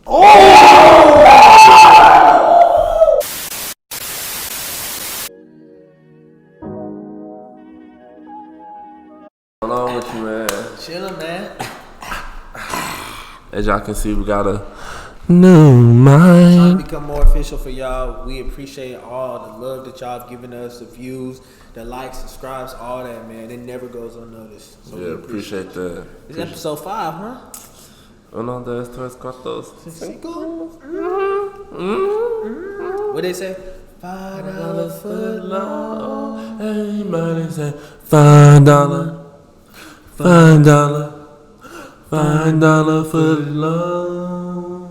What's going on with you, man? Chillin', man. As y'all can see, we got a new mic. Trying to become more official for y'all. We appreciate all the love that y'all have given us, the views, the likes, subscribes, all that, man. It never goes unnoticed. So Yeah, appreciate that. It's episode 5, huh? Uno, dos, tres, cuatro, cinco. What they say? $5 foot long. Everybody say $5. $5. $5 foot long.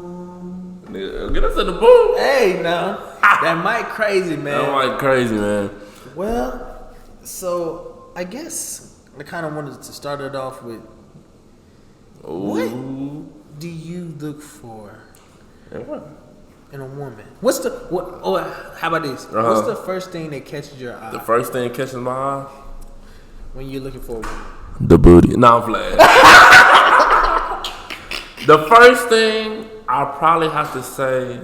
Nigga, get us in the booth. Hey, now. That mic crazy, man. That mic crazy, man. Well, so I guess I kind of wanted to start it off with what do you look for in a woman? What's the what? Oh, how about this? What's the first thing that catches your eye? The first thing catches my eye? When you're looking for a woman? The booty. No, I'm playing. The first thing I probably have to say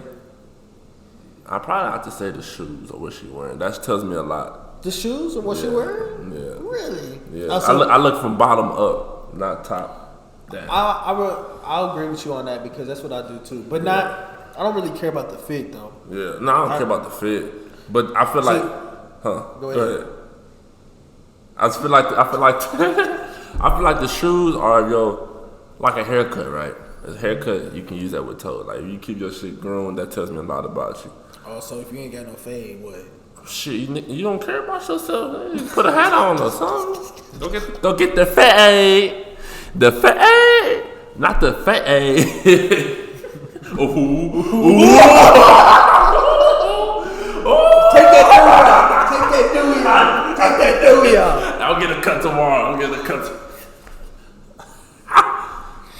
the shoes or what she wearing. That tells me a lot. The shoes or what she wearing? Yeah. Really? Yeah. I look from bottom up, not top down. I'll agree with you on that because that's what I do too. But I don't really care about the fit though. Yeah. No, I don't care about the fit. But I feel like Go ahead. I feel like I feel like the shoes are like a haircut, right? A haircut, you can use that with toes. Like if you keep your shit groomed, that tells me a lot about you. Oh, so if you ain't got no fade, what? Shit, you don't care about yourself. You put a hat on or something. Go get the fade. The fade, not the fade. Take that dewey out. I'll get a cut tomorrow.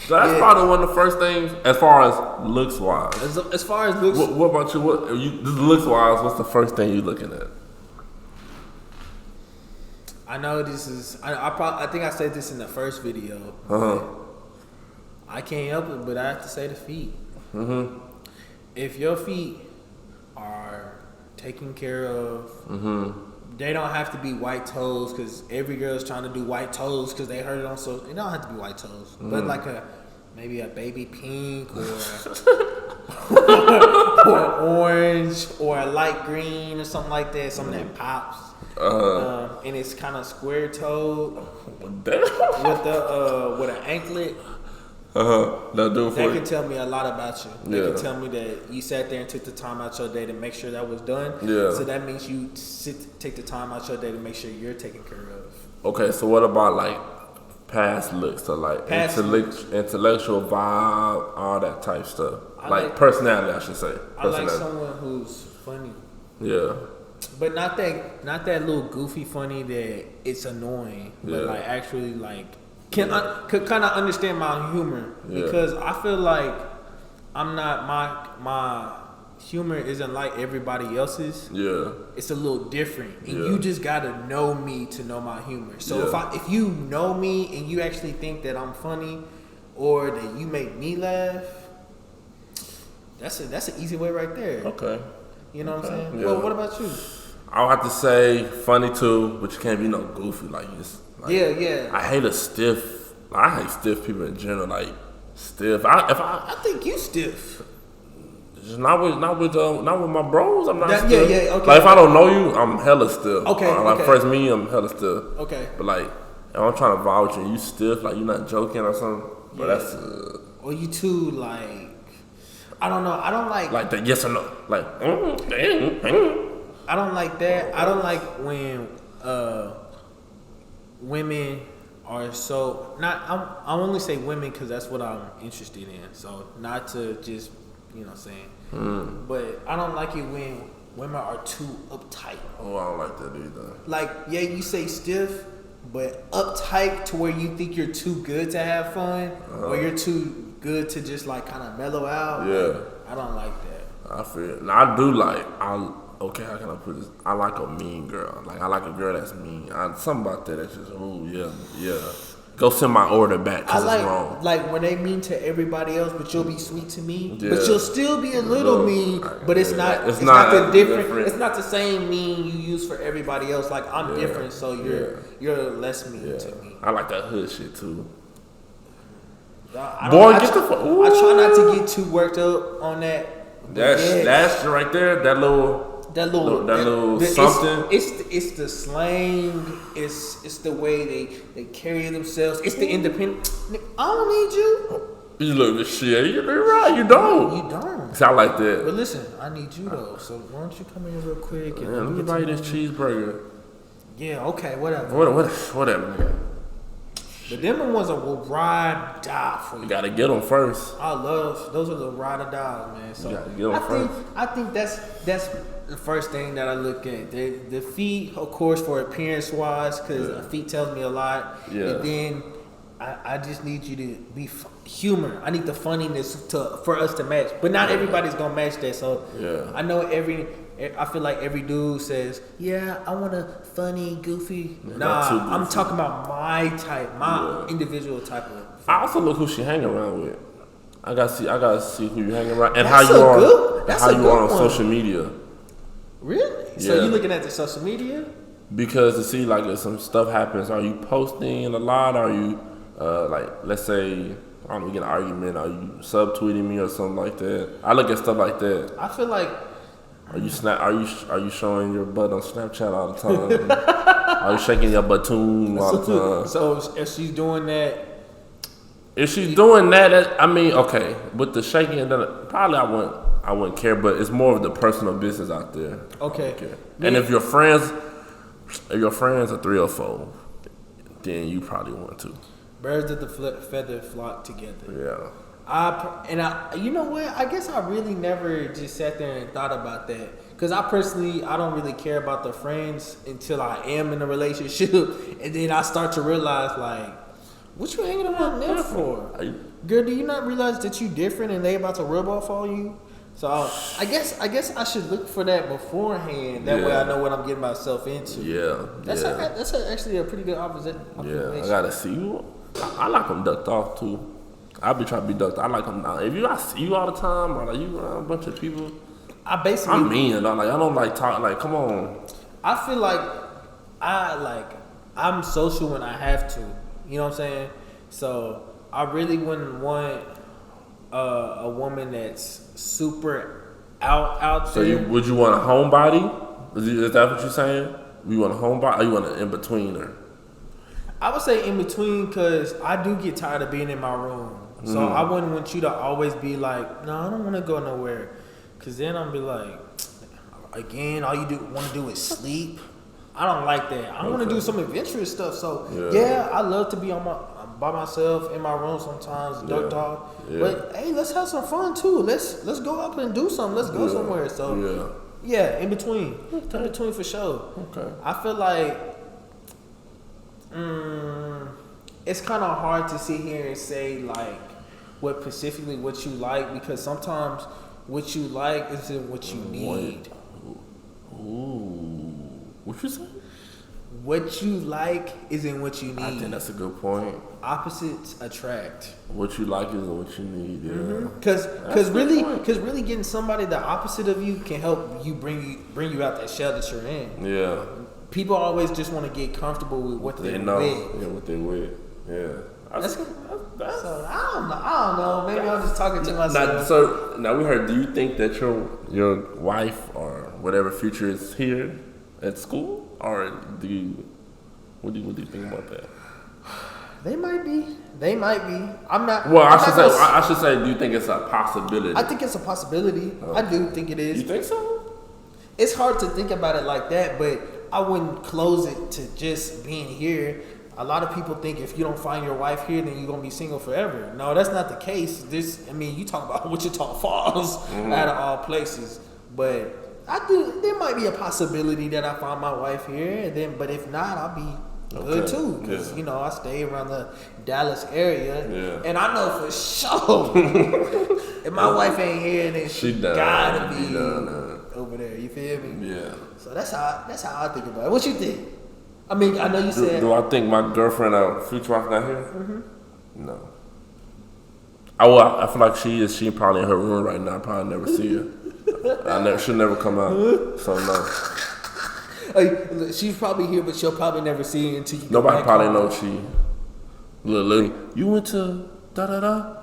So that's probably one of the first things as far as looks wise. As far as looks, What about you? Looks wise, what's the first thing you looking at? I know this is. I think I said this in the first video. I can't help it, but I have to say the feet. If your feet are taken care of, they don't have to be white toes because every girl's trying to do white toes because they heard it on social. It don't have to be white toes, but like maybe a baby pink or orange or a light green or something like that. Something that pops. And it's kind of square toed with an anklet. That'll do it for That you. can tell me a lot about you. They Yeah. can tell me that you sat there and took the time out your day to make sure that was done. Yeah. So that means you take the time out your day to make sure you're taken care of. Okay, so what about like past looks, so like intellectual vibe, all that type stuff, like personality, I should say. I like someone who's funny. Yeah. But not that little goofy funny that it's annoying, but like actually like could kind of understand my humor because I feel like I'm not my humor isn't like everybody else's. Yeah. It's a little different, and you just gotta know me to know my humor. So if you know me and you actually think that I'm funny or that you make me laugh, that's an easy way right there. Okay. You know what I'm saying? Yeah. Well, what about you? I would have to say funny too, but you can't be no goofy like this. Like, Yeah. I hate stiff people in general. Like stiff. I think you stiff. just not with my bros. I'm not stiff. Yeah. Okay. Like if I don't know you, I'm hella stiff. Okay. Like first me, I'm hella stiff. Okay. But like if I'm trying to vibe with you, and you stiff, like you not joking or something. But that's or you too like I don't know. I don't like the yes or no. Like I don't like that. I don't like when women are so not. I only say women because that's what I'm interested in. So not to just what I'm saying. But I don't like it when women are too uptight. Oh, I don't like that either. Like you say stiff, but uptight to where you think you're too good to have fun, or you're too good to just like kind of mellow out. Yeah. Like, I don't like that. I feel. Now I do like. Okay, how can I put this? I like a mean girl. Like I like a girl that's mean. Something about that. That's just Go send my order back I because like it's wrong. like when they mean to everybody else, but you'll be sweet to me. Yeah. But you'll still be a little mean. But it's not. It's It's not not the different. different. It's not the same mean you use for everybody else. Like I'm different, so you're less mean to me. I like that hood shit too. I Boy, don't- get the fuck. I try not to get too worked up on that. That's right there. That little something. It's the slang. It's the way they carry themselves. It's the independent. I don't need you. You look shit. You're right. You don't. You don't. See, I like that. But listen, I need you though. So why don't you come in real quick and Man, let me buy you this cheeseburger. Yeah. Okay. Whatever. Whatever, man. But them the ones that will ride or die for you. You gotta get them first. I love those are the ride or die, man. So You gotta get 'em I think that's the first thing that I look at. The feet, of course, for appearance wise, because feet tells me a lot. Yeah. And then I just need you to be humor. I need the funniness for us to match. But not everybody's gonna match that. So I know I feel like every dude says, yeah, I want a funny, goofy. not too Nah, I'm goofy. talking about my type, my individual type of. I also look who she hang around with. I gotta see who you hang around and That's how you a are. good- And that's how a you good are on one. social media. Really? So Yeah. you looking at the social media? Because to see like if some stuff happens, are you posting a lot? Are you like let's say I don't know, we get an argument, are you subtweeting me or something like that? I look at stuff like that. I feel like Are you showing your butt on Snapchat all the time? Are you shaking your buttoon all the time? so if she's doing that, If she's doing that, I mean, okay, with the shaking, then probably I wouldn't care, but it's more of the personal business out there. okay. Okay. And if your friends are 3 or 4, then you probably want to. Birds of the feather flock together. Yeah. You know what? I guess I really never just sat there and thought about that. Cause I personally, I don't really care about the friends until I am in a relationship, and then I start to realize like, what you hanging around them for? Girl, do you not realize that you different and they about to rub off on you? So I guess I should look for that beforehand. That way I know what I'm getting myself into. Yeah. That's actually a pretty good observation. Yeah, I gotta see you. I like them ducked off too. I be trying to be ducked. I like them. If I see you all the time, or like you around a bunch of people, I'm mean. Like I don't like talk. Like come on. I feel like I'm social when I have to. You know what I'm saying? So I really wouldn't want a woman that's super out So there. would you want a homebody? Is that what you're saying? You want a homebody, or you want an in betweener? I would say in between because I do get tired of being in my room. So I wouldn't want you to always be like, no, I don't want to go nowhere. Because then I'll be like, again, all you want to do is sleep. I don't like that. I want to do some adventurous stuff. So, yeah, I love to be by myself in my room sometimes, ducked off. Yeah. But, hey, let's have some fun, too. Let's go up and do something. Let's go somewhere. So, yeah, in between. In between for sure. Okay. I feel like it's kind of hard to sit here and say like what specifically what you like, because sometimes what you like isn't what you need. Ooh, what you say? What you like isn't what you need. I think that's a good point. Opposites attract. What you like isn't what you need. Yeah. Because really getting somebody the opposite of you can help you bring you out that shell that you're in. Yeah. People always just want to get comfortable with what They they're know. with. Yeah, what they with. Yeah. So I don't know. Maybe I'm just talking to myself. Now we heard. Do you think that your wife or whatever future is here at school, or what do you think about that? They might be. I'm not. Well, I'm I should say. Do you think it's a possibility? I think it's a possibility. I do think it is. You think so? It's hard to think about it like that, but I wouldn't close it to just being here. A lot of people think if you don't find your wife here, then you're gonna be single forever. No, that's not the case. You talk about Wichita Falls out of all places, but I think there might be a possibility that I find my wife here, and then. But if not, I'll be good too, because I stay around the Dallas area, and I know for sure if my wife ain't here, then she gotta be over there. You feel me? Yeah. So that's how I think about it. What you think? I mean, I know you said. Do I think my girlfriend or future wife not here? No. I feel like she is. She probably in her room right now. I probably never see her. She'll never come out. So no. She's probably here, but she'll probably never see you until you. Nobody probably knows she. Look, you went to da da da.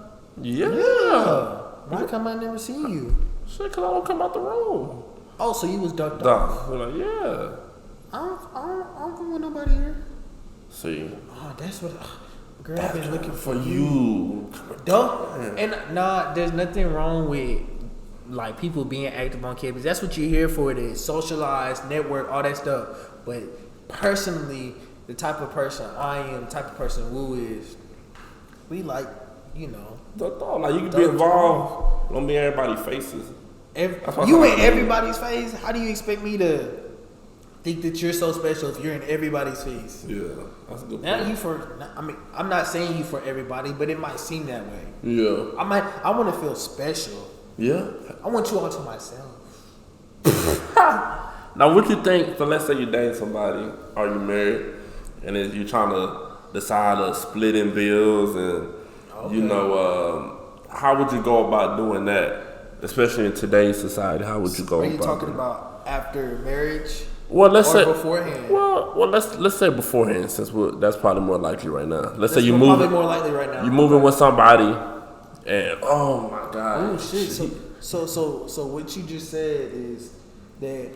Yeah. Why come I never see you? Shit, cause I don't come out the room. Oh, so you was ducked We're off. like, yeah. I don't come with nobody here. See. Oh, that's what. Girl, I've been looking for you. Don't. And nah, there's nothing wrong with like people being active on campus. That's what you're here for. To socialize, network, all that stuff. But personally, the type of person I am, the type of person Wu is, we like, you know. Like you can be involved. Don't be everybody's faces. You in everybody's face. How do you expect me to think that you're so special if you're in everybody's face? Yeah, that's a good point. I mean, I'm not saying you for everybody, but it might seem that way. Yeah. I want to feel special. Yeah. I want you all to myself. Now, what you think? So let's say you dating somebody, or you married, and then you trying to decide to split in bills, and you know, how would you go about doing that? Especially in today's society, how would you go about? Are you talking about after marriage? Well, let's say beforehand. Well, let's say beforehand, since that's probably more likely right now. Let's say you move. Probably more likely right now. You moving with somebody, and oh my god. Oh shit. So what you just said is that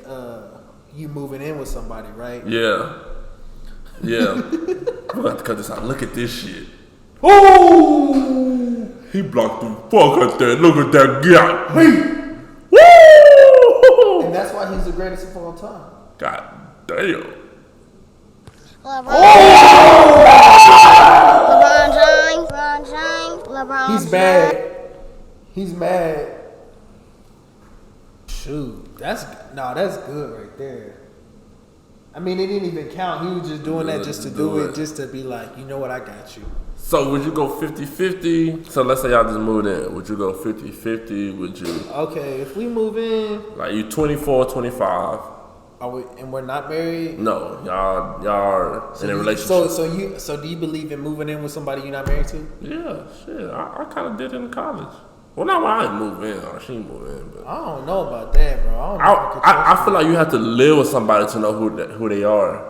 you moving in with somebody, right? Yeah. Yeah. We're about to cut this out. Look at this shit. Oh! He blocked the fuck out there. Look at that guy. Hey! Woo! And that's why he's the greatest of all time. God damn. LeBron James. He's mad. Shoot, that's good right there. I mean, it didn't even count. He was just doing that just to do it, just to be like, you know what, I got you. So would you go 50-50? So let's say y'all just moved in. Would you go 50-50? Would you? Okay, if we move in. Like you 24, 25. And we're not married? No, y'all are in a relationship. So do you believe in moving in with somebody you're not married to? Yeah, shit. I kind of did it in college. Well, not when I didn't move in or she moved in, but I don't know about that, bro. I feel like you have to live with somebody to know who they are.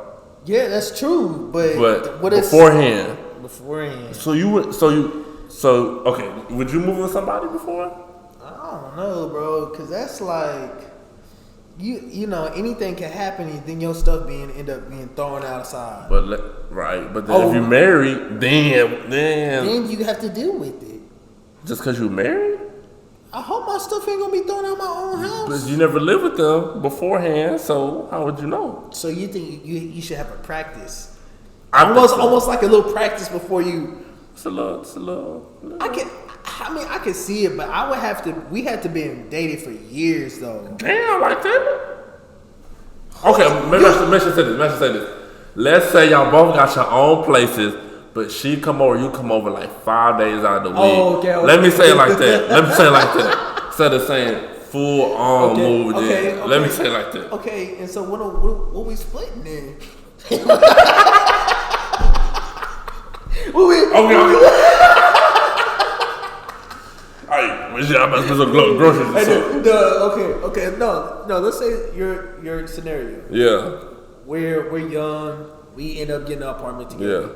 Yeah, that's true, but what beforehand. So okay. Would you move with somebody before? I don't know, bro, because that's like you know anything can happen, and then your stuff end up being thrown outside. But then if you're married, then you have to deal with it. Just because you're married? I hope my stuff ain't gonna be thrown out my own house. But you never lived with them beforehand, so how would you know? So you think you should have a practice? Almost like a little practice before you. It's a little. I can see it, but we had to been dated for years though. Damn, like that? Okay, maybe I should say this. Let's say y'all both got your own places, but she come over, you come over like 5 days out of the week. Oh, okay. Let me say it like that. Instead of saying full on moved in. Let me say it like that. Okay, and so what we splitting then? Okay. I'm about to put some groceries and stuff. Okay. No. Let's say your scenario. Yeah. We're young. We end up getting an apartment together. Yeah.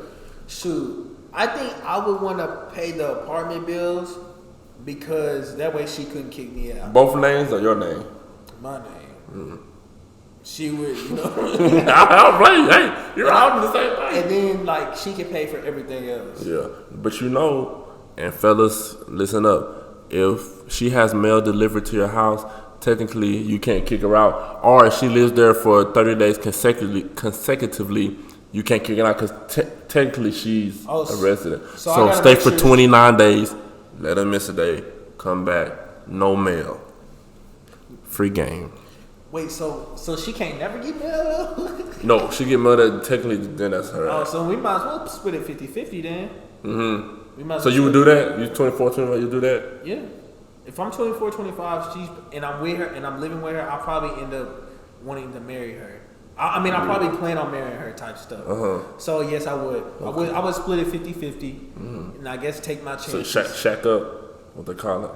Shoot, I think I would want to pay the apartment bills because that way she couldn't kick me out. Both names or your name? My name. She would, you know. I'll blame you. Hey, you're out the same thing. And then, like, she can pay for everything else. Yeah, but you know, and fellas, listen up. If she has mail delivered to your house, technically you can't kick her out. Or if she lives there for 30 days consecutively, you can't kick her out because technically she's a resident. So stay for 29 days, let her miss a day, come back, no mail. Free game. Wait, so she can't never get mail? No, she get mail that technically then that's her. Oh, so we might as well split it 50-50 then. Mm-hmm. So you would do that? You 24, 25, you do that? Yeah. If I'm 24, 25, and I'm with her and I'm living with her, I'll probably end up wanting to marry her. I mean, I probably plan on marrying her type stuff. So yes, I would. Okay. I would split it 50-50, and I guess take my So chances. shack up, what they call it.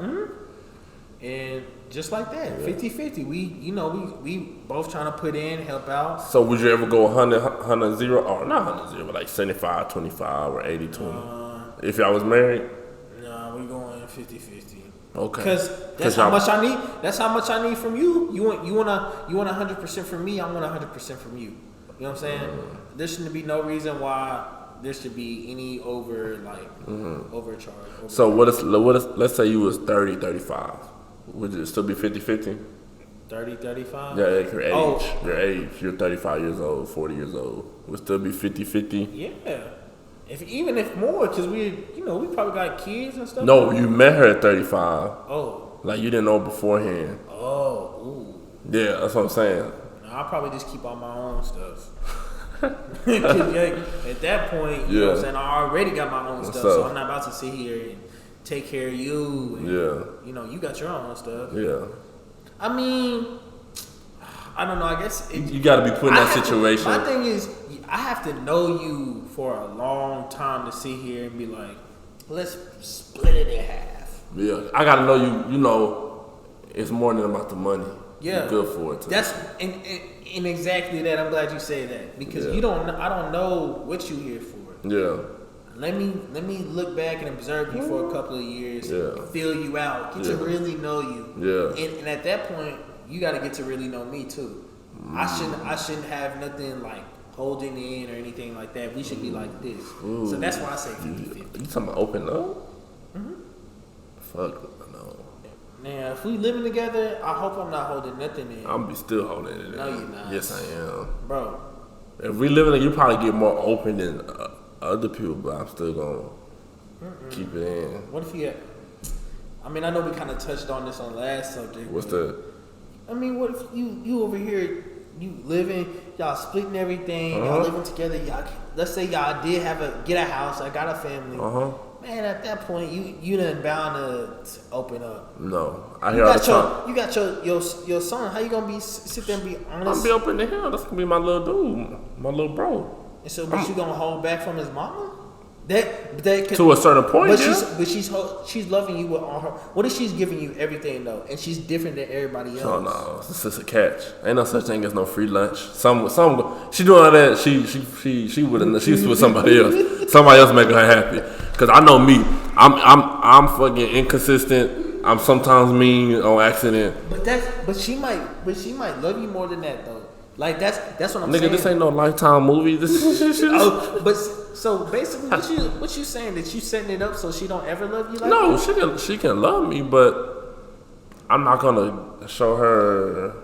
And just like that, 50-50. We both trying to put in, help out. So would you ever go 100-0, or not 100-0, but like 75-25 or 80-20? If y'all was married? Nah, we going 50-50. Okay. Because that's how much I need. That's how much I need from you. You want 100% from me. I want 100% from you. You know what I'm saying? There shouldn't be no reason why there should be any overcharge. So what is let's say you was 30-35. Would it still be 50-50? 30-35? Yeah, like your age. Oh. Your age. You're 35 years old, 40 years old. Would still be 50-50? Yeah. Even if more, because we probably got kids and stuff. No, you met her at 35. Oh. Like you didn't know beforehand. Oh. Ooh. Yeah, that's what I'm saying. I'll probably just keep all my own stuff. 'Cause, at that point, you know what I'm saying, I already got my own stuff, so I'm not about to sit here and take care of you. And, you got your own stuff. Yeah. I mean, I don't know. I guess You got to be put in that situation. My thing is, I have to know you for a long time to sit here and be like, let's split it in half. Yeah, I got to know you. You know, it's more than about the money. Yeah, you're good for it too. That's and exactly that. I'm glad you say that because I don't know what you here for. Yeah. Let me look back and observe you for a couple of years, feel you out, get to really know you. Yeah. And at that point, you got to get to really know me too. I shouldn't have nothing like holding in or anything like that. We should be like this. So that's why I say 50-50. You talking about open up? Fuck no. Now, if we living together, I hope I'm not holding nothing in. I'm be still holding it in. No, you're not. Yes, I am. Bro. If we living together, you probably get more open than other people, but I'm still gonna keep it in. What if you? I mean, I know we kind of touched on this on the last subject. What's that? I mean, what if you over here, you living, y'all splitting everything, y'all living together. Y'all, let's say y'all did get a house, I got a family. Man, at that point, you done bound to open up. No, I hear all the time. You got your son. How you gonna sit there and be honest? I'm gonna be open to him. That's gonna be my little dude, my little bro. And so, but you gonna hold back from his mama? That to a certain point, but she's loving you with all her. What if she's giving you everything though, and she's different than everybody else? Oh no, it's just a catch. Ain't no such thing as no free lunch. Some she doing all that. She's with somebody else. Somebody else making her happy. Cause I know me. I'm fucking inconsistent. I'm sometimes mean on accident. But she might love you more than that though. Like that's what I'm saying. Nigga, this ain't no Lifetime movie. This but so basically, what you saying that you setting it up so she don't ever love you like no, that? she can love me, but I'm not gonna show her.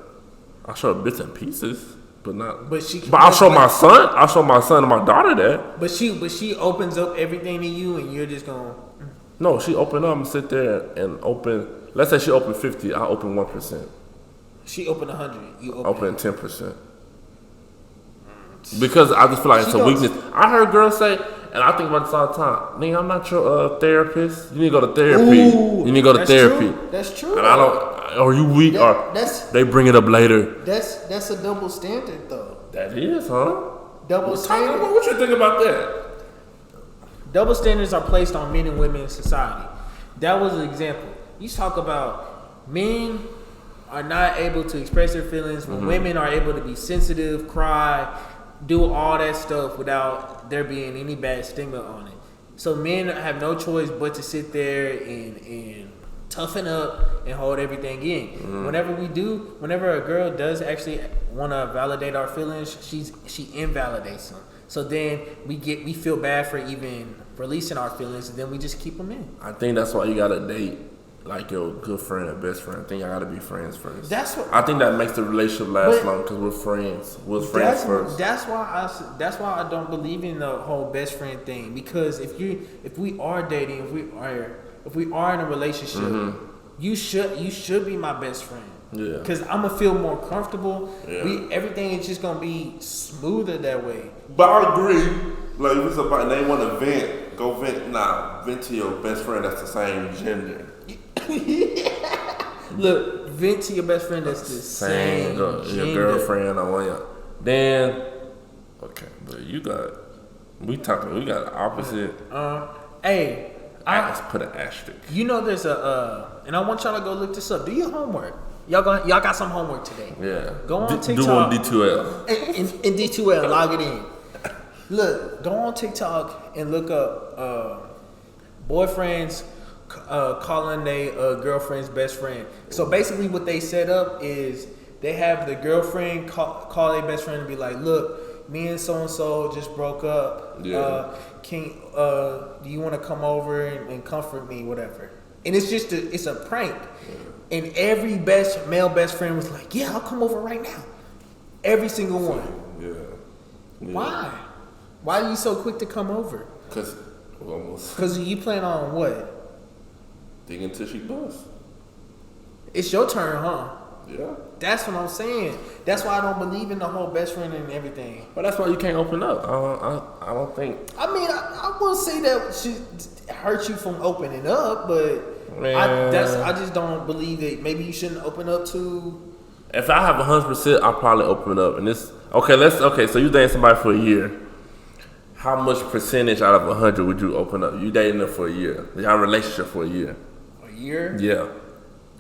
I'll show her bits and pieces, but not. But I'll show my son. I'll show my son and my daughter that. But she opens up everything to you, and you're just gonna. No, she open up and sit there and open. Let's say she open 50. I open 1%. She opened 100. You open 10%. Because I just feel like it's a weakness. I heard girls say, and I think about this all the time. Nigga, I'm not your therapist. You need to go to therapy. You need to go to therapy. True. That's true. And I don't. Or you weak? Or they bring it up later. That's a double standard though. That is, huh? Double standard. What you think about that? Double standards are placed on men and women in society. That was an example. You talk about men are not able to express their feelings when women are able to be sensitive, cry, do all that stuff without there being any bad stigma on it. So men have no choice but to sit there and toughen up and hold everything in. Whenever a girl does actually want to validate our feelings, she invalidates them. So then we feel bad for even releasing our feelings, and then we just keep them in. I think that's why you gotta date like your good friend or best friend. I think y'all gotta be friends first. I think that makes the relationship last long because we're friends. We're friends first. That's why I don't believe in the whole best friend thing. Because if we are dating, if we are in a relationship, you should be my best friend. Yeah. Because I'm gonna feel more comfortable. Yeah. Everything is just gonna be smoother that way. But I agree. Like if it's about they want to vent, go vent. Vent to your best friend that's the same gender. Look, vent to your best friend that's the same gender. Your girlfriend or one Then, okay, but we got the opposite. Hey, Let's put an asterisk. you know there's and I want y'all to go look this up. Do your homework. Y'all got some homework today. Yeah. Go on Do TikTok. on D2L. In D2L, log it in. Look, go on TikTok and look up boyfriends calling their girlfriend's best friend. So basically, what they set up is they have the girlfriend call their best friend and be like, "Look, me and so and so just broke up. Yeah. Do you want to come over and comfort me, whatever?" And it's just it's a prank. Yeah. And every male best friend was like, "Yeah, I'll come over right now." Every single one. Yeah. Why? Why are you so quick to come over? Because you plan on what? Digging till she busts. It's your turn, huh? Yeah. That's what I'm saying. That's why I don't believe in the whole best friend and everything. But that's why you can't open up. I don't think. I mean, I won't say that she hurt you from opening up, but I just don't believe that maybe you shouldn't open up to. If I have 100%, I'll probably open up. And this okay. So you dating somebody for a year. How much percentage out of 100 would you open up? You dating them for a year. You have a relationship for a year. A year? Yeah.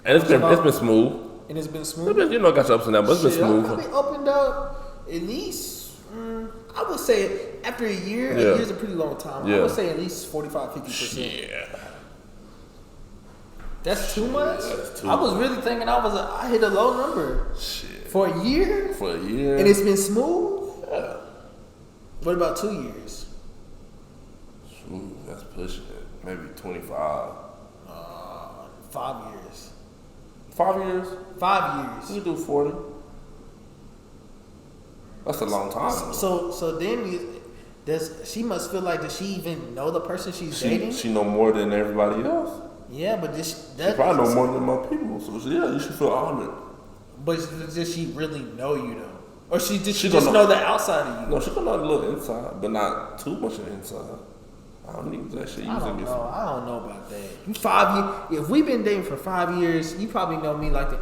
And it's been smooth. And it's been smooth. You know, got your ups and downs, but it's been smooth. I've been opened up at least. I would say after a year. Yeah. A year's a pretty long time. Yeah. I would say at least 45-50%. Yeah. That's too much. That's too I was really thinking I hit a low number. Shit. For a year. For a year. And it's been smooth. Yeah. What about 2 years? Smooth. That's pushing it. Maybe 25. 5 years. 5 years? 5 years. You do 40. That's a long time. So then she must feel like, does she even know the person she's dating? She know more than everybody else. Yeah, but She probably know more than my people. So yeah, you should feel honored. But does she really know you though? Or she just know the outside of you? No, she gonna know a little inside, but not too much of the inside. I don't need that shit. I don't know about that. You 5 years. If we've been dating for 5 years, you probably know me like that.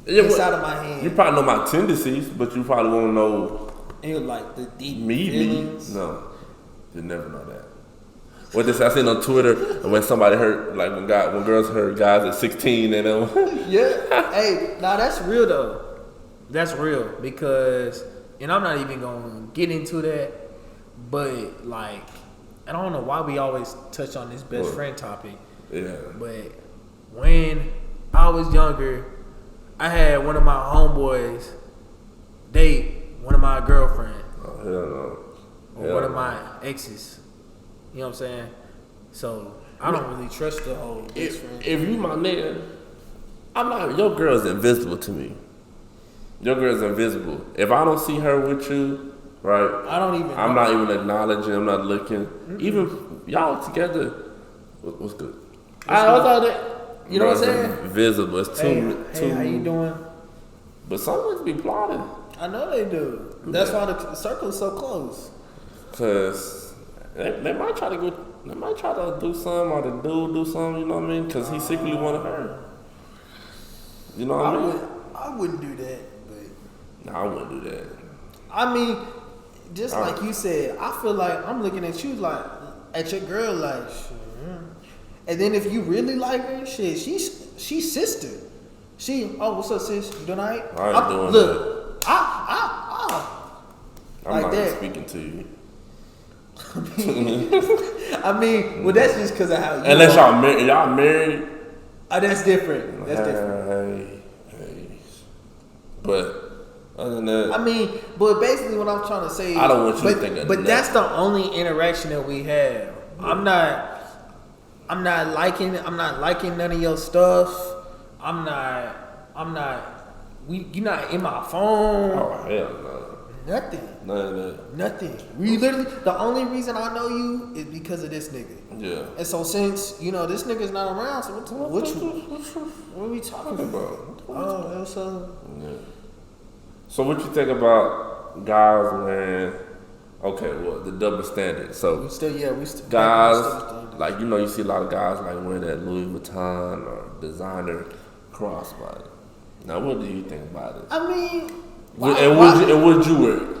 Inside of my head. You probably know my tendencies, but you probably won't know. And you're like the deep feelings. No, you never know that. What this I seen on Twitter, and when somebody heard, like when girls heard guys at 16 and yeah. Hey, nah, that's real though. That's real because, and I'm not even gonna get into that, but like, I don't know why we always touch on this best friend topic. Yeah. But when I was younger, I had one of my homeboys date one of my girlfriends. Oh, hell no. Or one of my exes. You know what I'm saying? So I don't really trust the whole best friend. If you my nigga, your girl's invisible to me. Your girl's invisible. If I don't see her with you, right? I'm not even acknowledging. I'm not looking. Mm-hmm. Even y'all together. What's good? You know what I'm saying? Invisible. It's too. Hey, how you doing? But someone's be plotting. I know they do. That's why the circle's so close. Cause they might try to go. They might try to do something, or the dude do something. You know what I mean? Cause he secretly wanted her. You know what I mean? I wouldn't do that, but I wouldn't do that. I mean, just like you said, I feel like I'm looking at you like at your girl like, and then if you really like her, shit, she's sister. What's up, sis? You doing alright? I ain't doing look, that. I'm like not that. speaking to you. I mean, well, that's just because of how you. Unless y'all married. That's different. That's different. Hey. But other than that, I mean, but basically, what I'm trying to say, I don't want you to think of But that's the only interaction that we have. Yeah. I'm not liking none of your stuff. You're not in my phone. Oh hell no. Nothing. None of that. Nothing. We literally, the only reason I know you is because of this nigga. Yeah. And so since, this nigga's not around, so what are we talking about? Oh, that's yeah. So what you think about guys wearing, the double standard. So we still guys, like, you see a lot of guys like wearing that Louis Vuitton or designer crossbody. Now, what do you think about it? I mean, And would you wear it?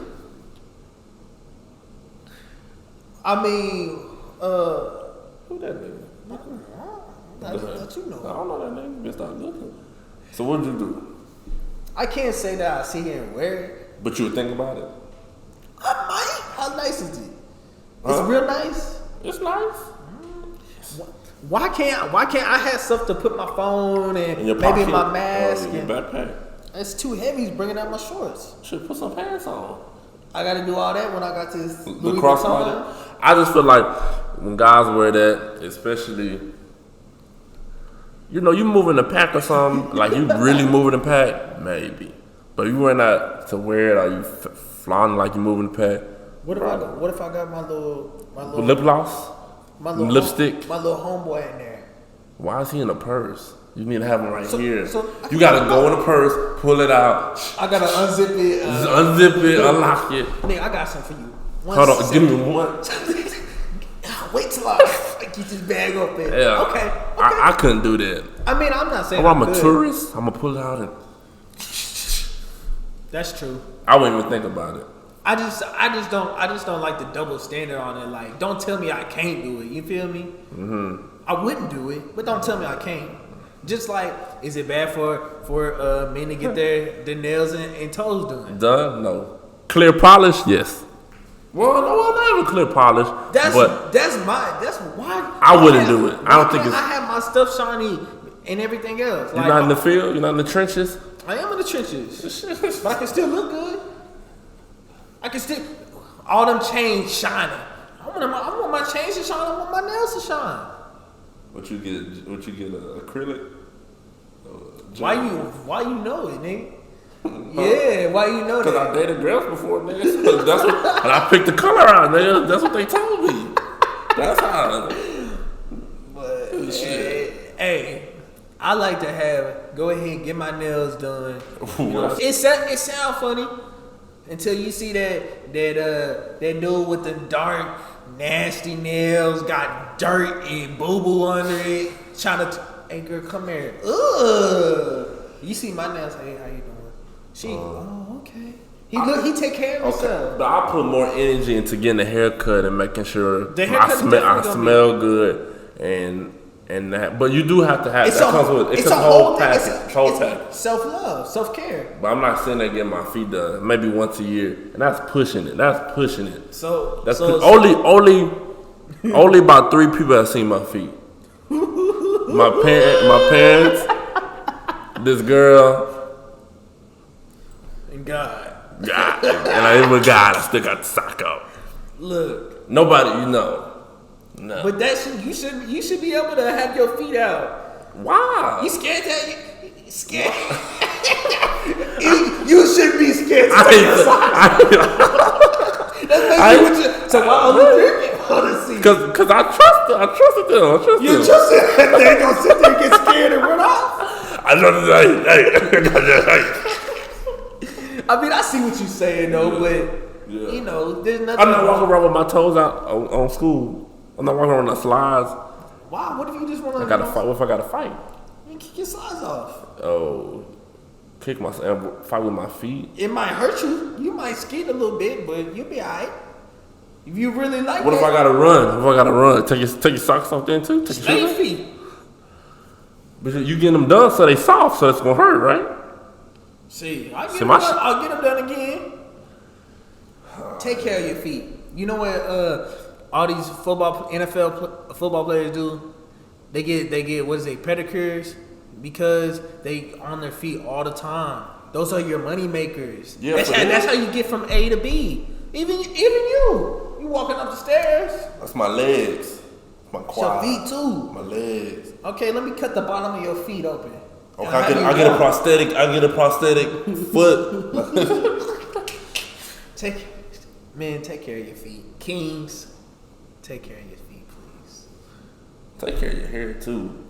I mean, Who that nigga? that you know. I don't know that nigga. Just start looking. So what'd you do? I can't say that I sit here and wear it. But you would think about it. I might. How nice is it? It's real nice. It's nice. Why can't I have stuff to put my phone and In your maybe pocket? my mask? Or your And backpack. it's too heavy. It's bringing out my shorts. Should put some pants on. I got to do all that when I got this The Louis crossbody. Vuitton. I just feel like when guys wear that, especially, you know, you moving the pack or something, like you really moving the pack, maybe. But you wearing that to wear it, or you flaunting like you moving the pack. What if I got my little Lip gloss, my little lipstick. my little homeboy in there? Why is he in a purse? You need to have him right here. so you gotta go in the purse, pull it out, I gotta unzip it. unzip it, unlock it. Nigga, I got something for you. Hold on, give me one. Wait till I get this bag open. Yeah. Okay. I couldn't do that. I mean, I'm not saying If I'm a good. tourist, I'm gonna pull it out and That's true. I wouldn't even think about it. I just don't like the double standard on it. Like, don't tell me I can't do it. You feel me? Mm-hmm. I wouldn't do it, but don't tell me I can't. Just like, is it bad for men to get their nails and toes done? Done? No. Clear polish? Yes. Well, no, not even clear polish. That's but why I wouldn't do it. I don't think it's. I have my stuff shiny and everything else. You're not in the field. You're not in the trenches. I am in the trenches, but I can still look good. I can still all them chains shining. I want my chains to shine. I want my nails to shine. What you get? Acrylic? Why you know it, nigga? Yeah, why you know Because that? I dated girls before, nigga. So that's what, and I picked the color out, nigga. That's what they told me. That's how. But hey, I like to go ahead and get my nails done. You know, it sound funny until you see that dude with the dark, nasty nails got dirt and boo boo under it, trying to. Hey girl, come here. Ugh. You see my nails? Hey, how you doing? Okay. He take care of himself. But I put more energy into getting a haircut and making sure The haircut I smell good and that. But you do have to have it's a whole package. It's self love, self care. But I'm not sitting there getting my feet done maybe once a year, and that's pushing it. So only about 3 people have seen my feet. my parents, this girl. And God. And I even God, I still got the sock up. Look. Nobody, you know. No. But you should be able to have your feet out. Why? You scared that you scared? You should be scared. So why only 3 people want to see? Cause I trusted them. You trusted them. They ain't gonna sit there and get scared and run off. I know this. I mean, I see what you're saying though, but you know, there's nothing. I'm not walking around with my toes out on school. I'm not walking around on the slides. Why? What if you just want to? I gotta fight. What if I gotta fight? You kick your slides off. Oh, kick myself, fight with my feet. It might hurt you. You might skid a little bit, but you'll be alright. If you really like What it. if I gotta run? Take your socks off then too? Take Your feet. But you getting them done so they soft, so it's gonna hurt, right? See, I'll get them done again. Take care of your feet. You know what all these NFL football players do? They get what is it, pedicures, because they on their feet all the time. Those are your money makers. Yeah, that's how you get from A to B. Even you walking up the stairs. That's my legs, my quads, your feet too. my legs. Okay, let me cut the bottom of your feet open. Okay, I get a prosthetic. I get a prosthetic foot. Take care of your feet. Kings, take care of your feet, please. Take care of your hair too.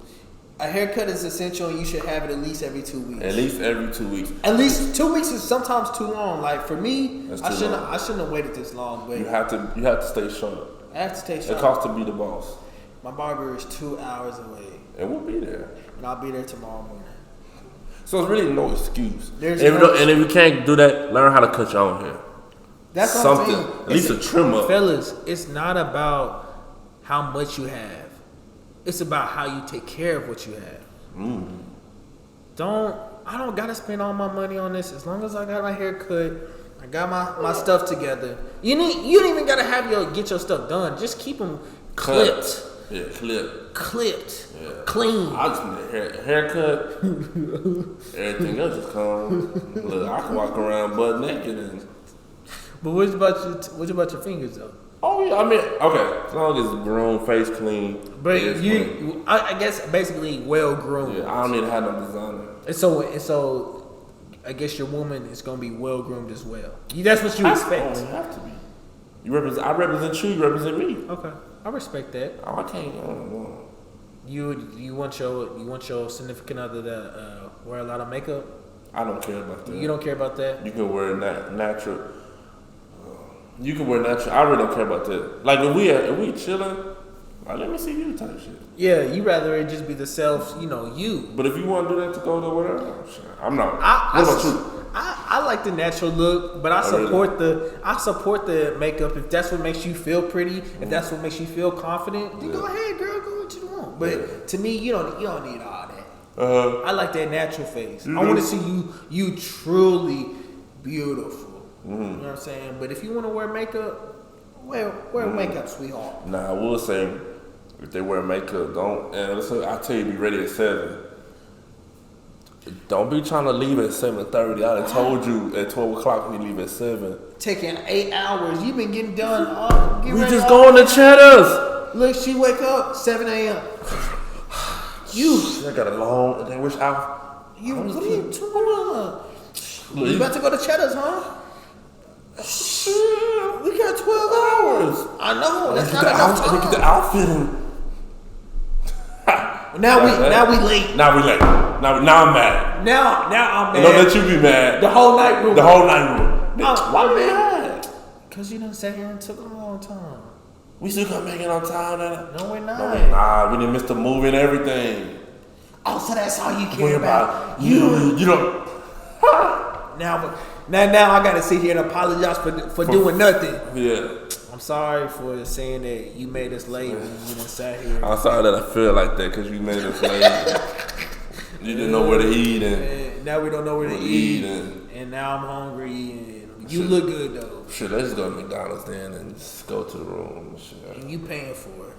A haircut is essential, and you should have it at least every 2 weeks. At least every 2 weeks. At least 2 weeks is sometimes too long. Like for me, That's I too shouldn't long. have waited this long. But You have to stay sharp. I have to stay It sharp. costs to be the boss, My barber is 2 hours away, and we'll be there. and I'll be there tomorrow morning. So it's really no excuse. There's And if you can't do that, learn how to cut your own hair. That's something. What I'm saying. At least a trim up. Fellas, it's not about how much you have. It's about how you take care of what you have. I don't gotta spend all my money on this. As long as I got my hair cut, I got my stuff together. You don't even gotta get your stuff done. Just keep them clipped. Yeah, clipped. Yeah. Clean. I just need a haircut. Everything else just come. Look, I can walk around butt naked and. But what about your fingers though? Oh yeah, I mean, okay, as long as it's groomed, face clean. But I guess basically well groomed. Yeah, I don't need to have no designer. And so, I guess your woman is gonna be well groomed as well. That's what you expect. Oh, you have to be. I represent you. You represent me. Okay, I respect that. Oh, I can't. I don't know. You want your significant other to wear a lot of makeup? I don't care about that. You don't care about that? You can wear natural. You can wear natural. I really don't care about that. Like if we chilling, like let me see you type shit. Yeah, you rather it just be the self, you. But if you want to do that to go to whatever, I'm not. What about you? I like the natural look, but I support the makeup if that's what makes you feel pretty. If that's what makes you feel confident, then go ahead, girl, go what you want. But to me, you don't need all that. I like that natural face. I want to see you truly beautiful. You know what I'm saying? But if you want to wear makeup, wear makeup, sweetheart. Nah, I will say if they wear makeup, don't. And listen, I tell you, be ready at 7. Don't be trying to leave at 7:30. I done told you at 12 o'clock we leave at 7. Taking 8 hours. You've been getting done. We just going to Cheddar's. Look, she wake up 7 a.m. I got a long. They wish I. What are you doing? You about to go to Cheddar's, huh? We got 12 hours. I know. That's not enough time. Get the outfit in. Now we late. Now I'm mad. Now I'm mad. Don't let you be mad. The whole night room. Why we mad? Because you done sat here and took a long time. We still gonna make it on time. No, we're not. Nah, we didn't miss the movie and everything. Oh, so that's all you care about? You don't. Now I gotta sit here and apologize for doing nothing. Yeah. I'm sorry for saying that you made us late when you done sat here. I'm sorry that I feel like that because you made us late. You didn't know where to eat and now we don't know where to eat and now I'm hungry and you look good though. Shit, let's go to McDonald's then and just go to the room. Shit. And you paying for it.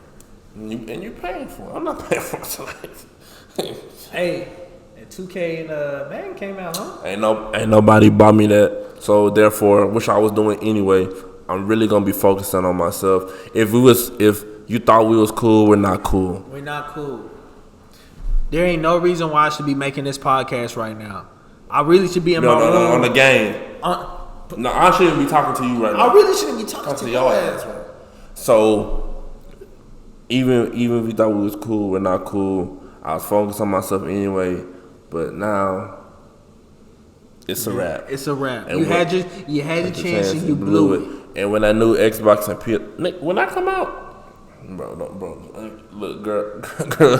And you paying for it. I'm not paying for it. Hey, and 2K and Madden came out, huh? Ain't nobody bought me that. So therefore, which I was doing anyway, I'm really gonna be focusing on myself. If you thought we was cool, we're not cool. We're not cool. There ain't no reason why I should be making this podcast right now. I really should be in my room. No, on the game. No, I shouldn't be talking to you right now. I really shouldn't be talking to your ass. Right? So even if you thought we was cool, we're not cool. I was focused on myself anyway. But now it's a wrap. It's a wrap. And you had your chance and you blew it. And when that new Xbox and PS, when I come out, bro, look, girl.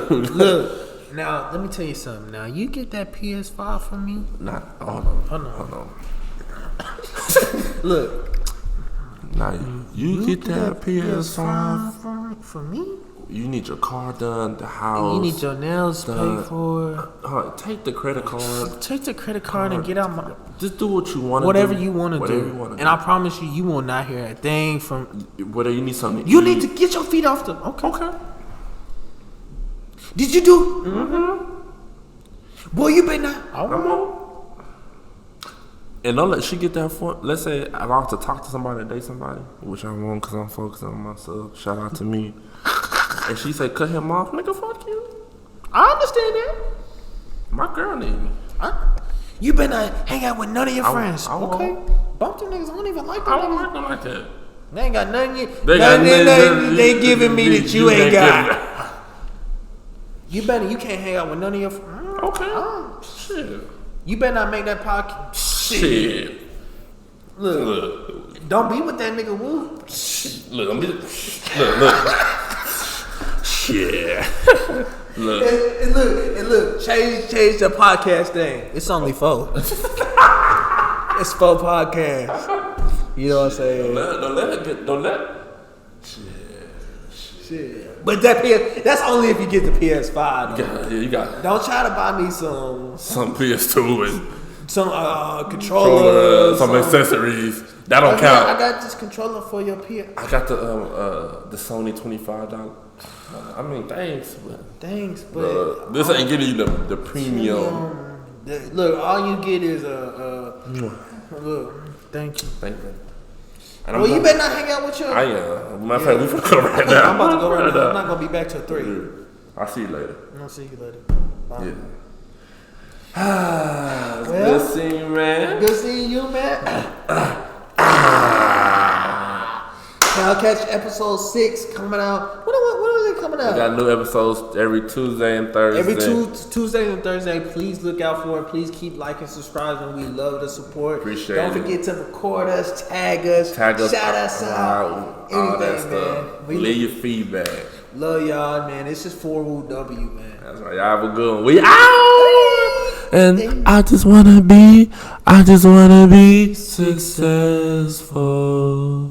Look. Now, let me tell you something. Now, you get that PS5 from me? Nah, hold on. Look. Now, you get that PS5 from me? You need your car done, the house. You need your nails paid for. Take the credit card. Take the credit card and get out my... Just do what you want to do. Whatever you want to do. And I promise you will not hear a thing from... Whether you need something You need to get your feet off the... Okay. Did you do? Mm-hmm. Boy, you better not. I don't know. And don't let she get that for. Let's say I like to talk to somebody, date somebody, which I won't because I'm focused on myself. Shout out to me. And she say, cut him off, nigga. Fuck you. I understand that. My girl need me. You better not hang out with none of your friends. Okay. Bump them niggas. I don't even like them. I don't like them like that. They ain't got nothing. They giving me that you ain't got. You can't hang out with none of your friends. Okay. Shit. You better not make that podcast. Shit. Look. Don't be with that nigga Woo. Look. Shit. Look. And look, change the podcast thing. It's only 4. It's 4 podcasts. You know what I'm saying? Don't let. Shit. But that's only if you get the PS5. Though. You got. Don't try to buy me some PS2 and some controllers, some accessories. That don't count. I got this controller for your PS. I got the Sony $25. I mean, thanks, but this ain't getting you the premium. Look, all you get is look. Thank you. And well, you better not hang out with your. I am. Matter of fact, we finna go right now. I'm about to go right now. I'm not gonna be back till 3. I'll see you later. I'll see you later. Bye. Yeah. Good seeing you, man. Good seeing you, man. Now catch episode 6 coming out. When are they coming out? We got new episodes every Tuesday and Thursday. Every Tuesday and Thursday. Please look out for it. Please keep liking, subscribing. We love the support. Appreciate it. Don't forget to record us, tag us, shout us out. All that Anything, stuff. man. Leave your feedback. Love y'all, man. This is 4 W, man. That's right. Y'all have a good one. We out. And I just wanna be successful.